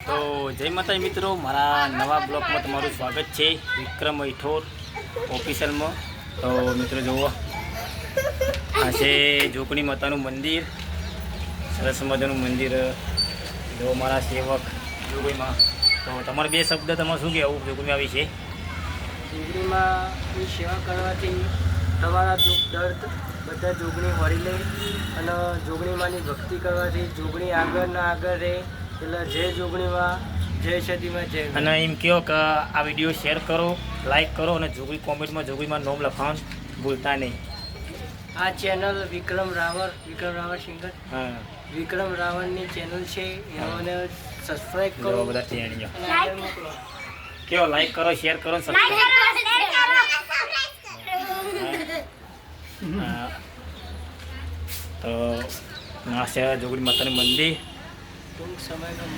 તો જય માતાજી મિત્રો, મારા નવા બ્લોગમાં તમારું સ્વાગત છે વિક્રમ ઈઠોર ઓફિશિયલમાં। તો મિત્રો જુઓ, આ છે જોગણી માતાનું મંદિર, સરસ મજાનું મંદિર। જો મારા સેવક જોગણીમાં, તો તમારે બે શબ્દ તમારે શું કહેવું જોગણીમાં વિશે? જોગણીમાં સેવા કરવાથી તમારા દુઃખ દર્દ બધા જોગણી વળી લે અને જોગણીમાંની ભક્તિ કરવાથી જોગણી આગળના આગળ રહે। એટલે જય જોગણીમાં, જય સતીમાં, જય। અને એમ કહો કે આ વિડીયો શેર કરો, લાઈક કરો અને જોગણી કોમેન્ટમાં જોગણીમાં નામ લખવાનું ભૂલતા નહીં। આ ચેનલ વિક્રમ રાવર સિંગર, હા, વિક્રમ રાવણની ચેનલ છે, એમને સબસ્ક્રાઈબ જો કરો બધા તૈયારીઓ અને આગળ મોકલો। કેવો લાઈક કરો, શેર કરો ને સબસ્ક્રાઈબ। તો આ છે જોગણી માતાનું મંદિર। ટૂંક સમયમાં